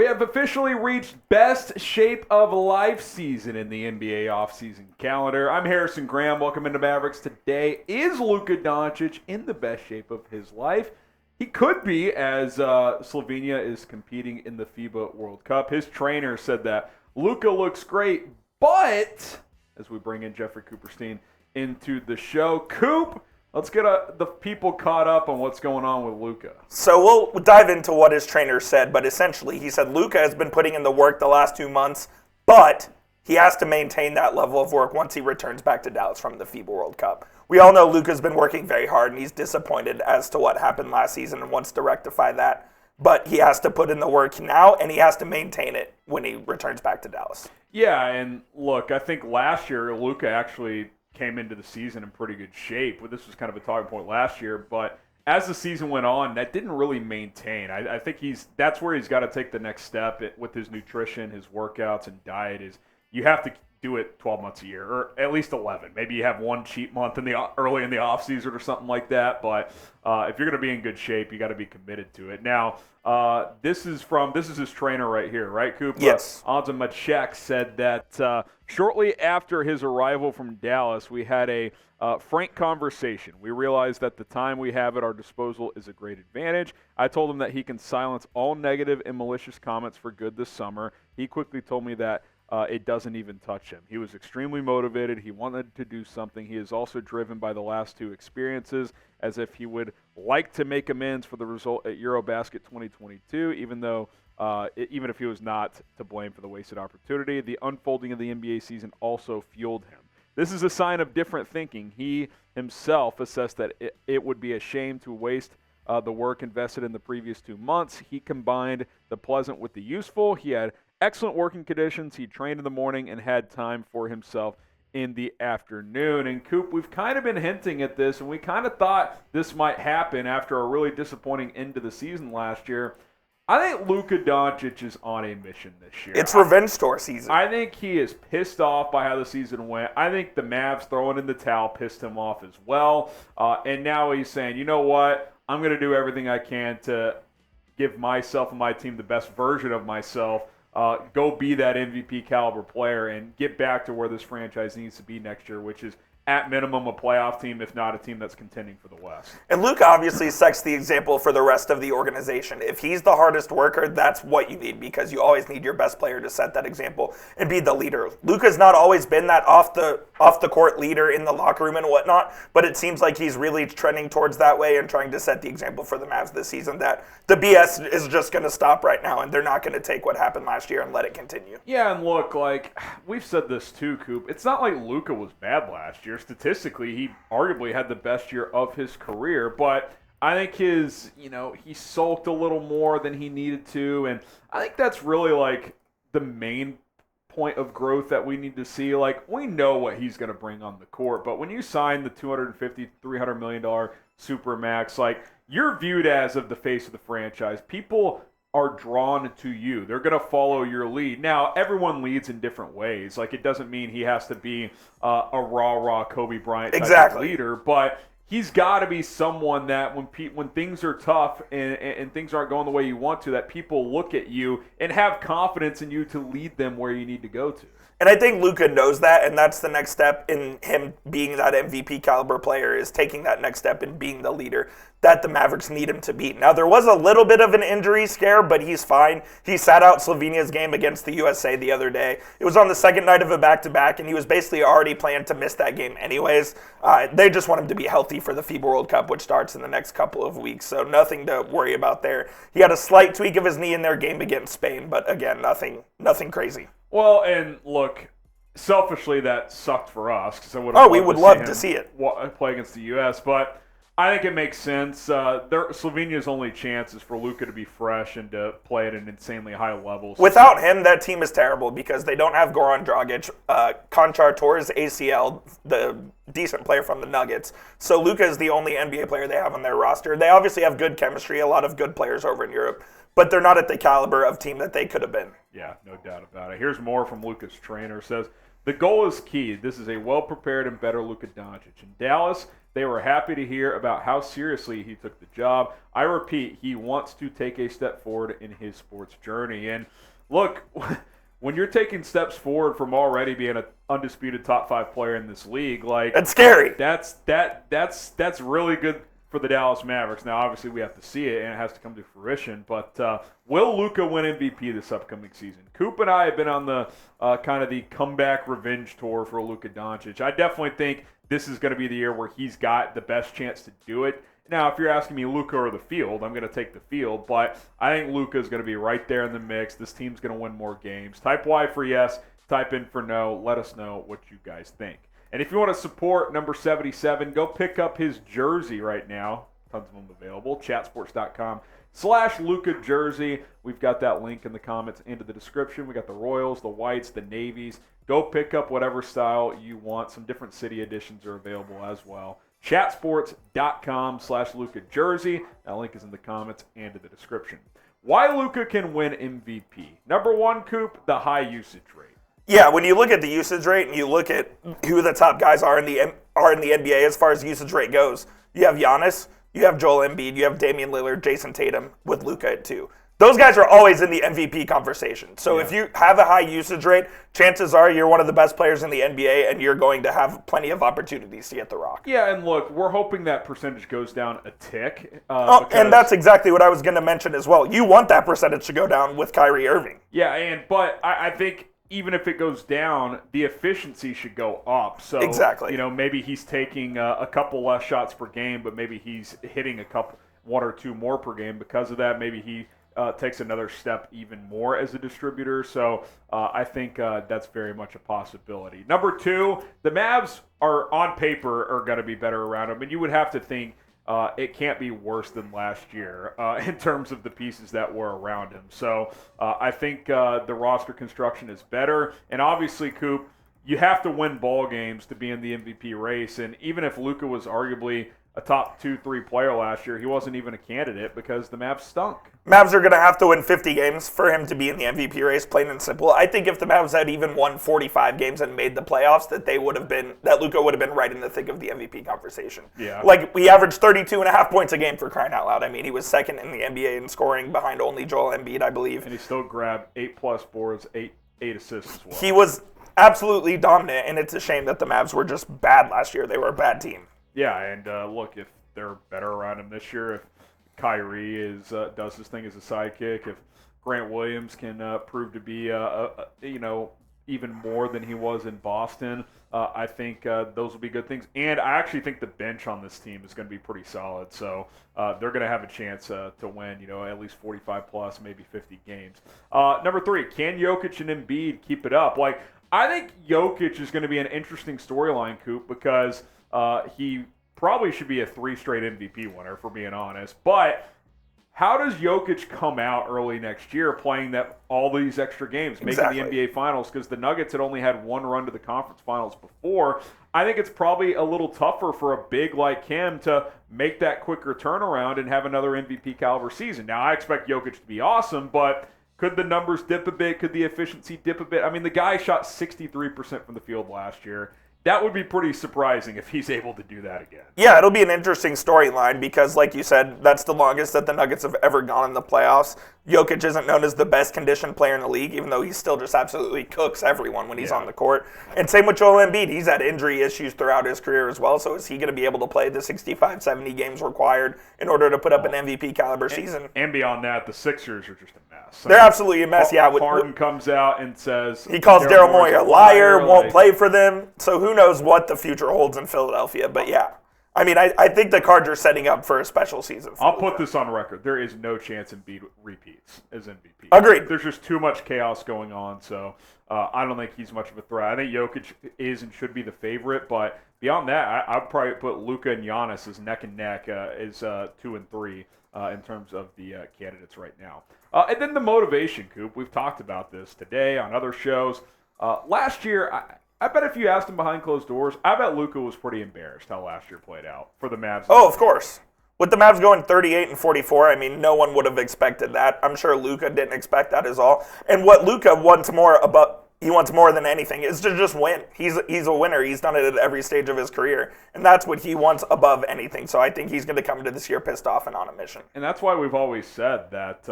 We have officially reached best shape of life season in the NBA offseason calendar. I'm Harrison Graham. Welcome into Mavericks. Today is Luka Doncic in the best shape of his life. He could be, as Slovenia is competing in the FIBA World Cup. His trainer said that Luka looks great, but as we bring in Jeffrey Cooperstein into the show, Coop, let's get the people caught up on what's going on with Luka. So we'll dive into what his trainer said, but essentially he said Luka has been putting in the work the last 2 months, but he has to maintain that level of work once he returns back to Dallas from the FIBA World Cup. We all know Luka's been working very hard, and he's disappointed as to what happened last season and wants to rectify that. But he has to put in the work now, and he has to maintain it when he returns back to Dallas. Yeah, and look, I think last year Luka actually came into the season in pretty good shape. This was kind of a talking point last year, but as the season went on, that didn't really maintain. I think that's where he's got to take the next step with his nutrition, his workouts, and diet. Is you have to do it 12 months a year, or at least 11. Maybe you have one cheat month early in the offseason or something like that. But if you're going to be in good shape, you got to be committed to it. Now, this is his trainer right here, right, Coop? Yes. Anze Macek said that shortly after his arrival from Dallas, we had a frank conversation. We realized that the time we have at our disposal is a great advantage. I told him that he can silence all negative and malicious comments for good this summer. He quickly told me that it doesn't even touch him. He was extremely motivated. He wanted to do something. He is also driven by the last 2 experiences, as if he would like to make amends for the result at EuroBasket 2022, even if he was not to blame for the wasted opportunity. The unfolding of the NBA season also fueled him. This is a sign of different thinking. He himself assessed that it would be a shame to waste the work invested in the previous 2 months. He combined the pleasant with the useful. He had excellent working conditions. He trained in the morning and had time for himself in the afternoon. And Coop, we've kind of been hinting at this, and we kind of thought this might happen after a really disappointing end to the season last year. I think Luka Doncic is on a mission this year. It's revenge tour season. I think he is pissed off by how the season went. I think the Mavs throwing in the towel pissed him off as well. And now he's saying, you know what? I'm going to do everything I can to give myself and my team the best version of myself. Go be that MVP caliber player and get back to where this franchise needs to be next year, which is at minimum a playoff team, if not a team that's contending for the West. And Luka obviously sets the example for the rest of the organization. If he's the hardest worker, that's what you need, because you always need your best player to set that example and be the leader. Luka's not always been that off the court leader in the locker room and whatnot, but it seems like he's really trending towards that way and trying to set the example for the Mavs this season, that the BS is just going to stop right now, and they're not going to take what happened last year and let it continue. Yeah, and look, like we've said this too, Coop. It's not like Luka was bad last year. Statistically, he arguably had the best year of his career, but I think he sulked a little more than he needed to, and I think that's really like the main point of growth that we need to see. Like, we know what he's going to bring on the court, but when you sign the $250, $300 million Supermax, like, you're viewed as of the face of the franchise. People are drawn to you. They're going to follow your lead. Now, everyone leads in different ways. Like, it doesn't mean he has to be a rah-rah Kobe Bryant type of leader, but he's got to be someone that when things are tough and things aren't going the way you want to, that people look at you and have confidence in you to lead them where you need to go to. And I think Luka knows that, and that's the next step in him being that MVP caliber player, is taking that next step in being the leader that the Mavericks need him to be. Now, there was a little bit of an injury scare, but he's fine. He sat out Slovenia's game against the USA the other day. It was on the second night of a back-to-back, and he was basically already planned to miss that game anyways. They just want him to be healthy for the FIBA World Cup, which starts in the next couple of weeks, so nothing to worry about there. He had a slight tweak of his knee in their game against Spain, but again, nothing crazy. Well, and look, selfishly, that sucked for us, because we would love to see it play against the U.S., but I think it makes sense. Slovenia's only chance is for Luka to be fresh and to play at an insanely high level. Without him, that team is terrible, because they don't have Goran Dragic. Konchar tore his ACL, the decent player from the Nuggets. So Luka is the only NBA player they have on their roster. They obviously have good chemistry, a lot of good players over in Europe, but they're not at the caliber of team that they could have been. Yeah, no doubt about it. Here's more from Luka's trainer. Says, The goal is key. This is a well-prepared and better Luka Doncic. In Dallas, they were happy to hear about how seriously he took the job. I repeat, he wants to take a step forward in his sports journey. And look, when you're taking steps forward from already being an undisputed top 5 player in this league, like it's scary. That's really good for the Dallas Mavericks. Now, obviously, we have to see it, and it has to come to fruition. But will Luka win MVP this upcoming season? Coop and I have been on the kind of the comeback revenge tour for Luka Doncic. I definitely think this is going to be the year where he's got the best chance to do it. Now, if you're asking me Luka or the field, I'm going to take the field. But I think Luka is going to be right there in the mix. This team's going to win more games. Type Y for yes. Type in for no. Let us know what you guys think. And if you want to support number 77, go pick up his jersey right now. Tons of them available. Chatsports.com/Luka jersey. We've got that link in the comments and in the description. We got the Royals, the Whites, the Navies. Go pick up whatever style you want. Some different city editions are available as well. Chatsports.com/Luka jersey. That link is in the comments and in the description. Why Luka can win MVP? Number one, Coop, the high usage rate. Yeah, when you look at the usage rate and you look at who the top guys are in the NBA as far as usage rate goes, you have Giannis, you have Joel Embiid, you have Damian Lillard, Jason Tatum with Luka at 2. Those guys are always in the MVP conversation. So if you have a high usage rate, chances are you're one of the best players in the NBA and you're going to have plenty of opportunities to get the rock. Yeah, and look, we're hoping that percentage goes down a tick. And that's exactly what I was going to mention as well. You want that percentage to go down with Kyrie Irving. Yeah, but I think even if it goes down, the efficiency should go up. So, exactly. Maybe he's taking a couple less shots per game, but maybe he's hitting one or two more per game. Because of that, maybe he takes another step even more as a distributor. So I think that's very much a possibility. Number 2, the Mavs are on paper are going to be better around him, and you would have to think it can't be worse than last year in terms of the pieces that were around him. So I think the roster construction is better. And obviously, Coop, you have to win ball games to be in the MVP race. And even if Luka was arguably a top 2-3 player last year, he wasn't even a candidate because the Mavs stunk. Mavs are going to have to win 50 games for him to be in the MVP race, plain and simple. I think if the Mavs had even won 45 games and made the playoffs, that Luka would have been right in the thick of the MVP conversation. Yeah. Like, he averaged 32.5 points a game for crying out loud. I mean, he was second in the NBA in scoring behind only Joel Embiid, I believe. And he still grabbed 8+ boards, 8 assists as well. He was absolutely dominant, and it's a shame that the Mavs were just bad last year. They were a bad team. Yeah, and look, if they're better around him this year, if Kyrie does his thing as a sidekick, if Grant Williams can prove to be even more than he was in Boston, I think those will be good things. And I actually think the bench on this team is going to be pretty solid, so they're going to have a chance to win, at least 45 plus, maybe 50 games. Number 3, can Jokic and Embiid keep it up? Like, I think Jokic is going to be an interesting storyline, Coop, because he probably should be a 3 straight MVP winner, for being honest. But how does Jokic come out early next year playing all these extra games, making the NBA Finals? Because the Nuggets had only had one run to the conference finals before. I think it's probably a little tougher for a big like him to make that quicker turnaround and have another MVP caliber season. Now, I expect Jokic to be awesome, but could the numbers dip a bit? Could the efficiency dip a bit? I mean, the guy shot 63% from the field last year. That would be pretty surprising if he's able to do that again. Yeah, it'll be an interesting storyline because, like you said, that's the longest that the Nuggets have ever gone in the playoffs. Jokic isn't known as the best conditioned player in the league, even though he still just absolutely cooks everyone when he's on the court. And same with Joel Embiid. He's had injury issues throughout his career as well, so is he going to be able to play the 65, 70 games required in order to put up an MVP caliber season? And beyond that, the Sixers are just a mess. They're absolutely a mess, yeah. Harden comes out and says he calls Daryl Morey a liar, won't play for them. So who knows what the future holds in Philadelphia. But yeah, I mean, I think the Cards are setting up for a special season. I'll put this on record. There is no chance Embiid repeats as MVP. Agreed. There's just too much chaos going on, so I don't think he's much of a threat. I think Jokic is and should be the favorite, but beyond that, I'd probably put Luka and Giannis as neck and neck as 2 and 3 in terms of the candidates right now. And then the motivation, Coop. We've talked about this today on other shows. Last year, I bet if you asked him behind closed doors, I bet Luka was pretty embarrassed how last year played out for the Mavs. Oh, of course. With the Mavs going 38 and 44, I mean, no one would have expected that. I'm sure Luka didn't expect that as all. And what Luka wants more wants more than anything is to just win. He's a winner. He's done it at every stage of his career, and that's what he wants above anything. So I think he's going to come into this year pissed off and on a mission. And that's why we've always said that,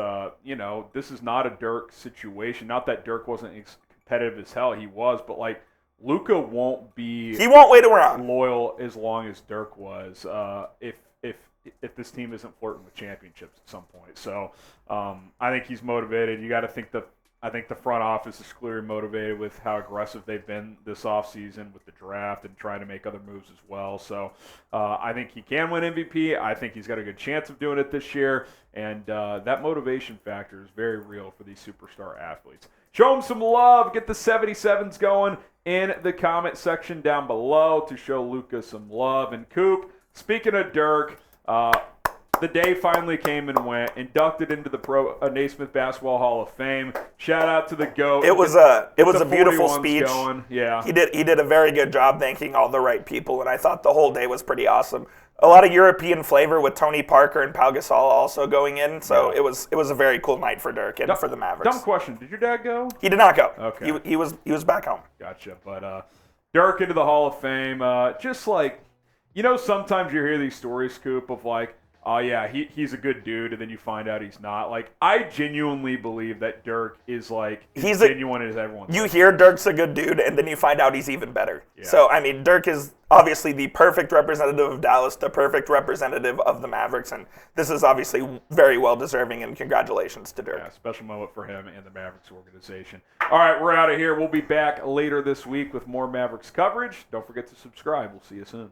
this is not a Dirk situation. Not that Dirk wasn't competitive as hell. He was, but, like, Luka won't be He won't wait around. loyal as long as Dirk was if this team isn't flirting with championships at some point. So I think he's motivated. You got to think I think the front office is clearly motivated with how aggressive they've been this offseason with the draft and trying to make other moves as well. So I think he can win MVP. I think he's got a good chance of doing it this year. And that motivation factor is very real for these superstar athletes. Show them some love. Get the 77s going in the comment section down below to show Luka some love. And Coop, speaking of Dirk, the day finally came and went, inducted into the Naismith Basketball Hall of Fame. Shout out to the GOAT. It was a beautiful 41s speech. Going. Yeah. He did a very good job thanking all the right people, and I thought the whole day was pretty awesome. A lot of European flavor with Tony Parker and Pau Gasol also going in, so it was a very cool night for Dirk and for the Mavericks. Dumb question. Did your dad go? He did not go. Okay. He was back home. Gotcha. But Dirk into the Hall of Fame, just like, sometimes you hear these stories, Scoop, of like, oh yeah, he's a good dude, and then you find out he's not. Like, I genuinely believe that Dirk is like as genuine as everyone. You hear Dirk's a good dude, and then you find out he's even better. Yeah. So I mean, Dirk is obviously the perfect representative of Dallas, the perfect representative of the Mavericks, and this is obviously very well deserving. And congratulations to Dirk. Yeah, special moment for him and the Mavericks organization. All right, we're out of here. We'll be back later this week with more Mavericks coverage. Don't forget to subscribe. We'll see you soon.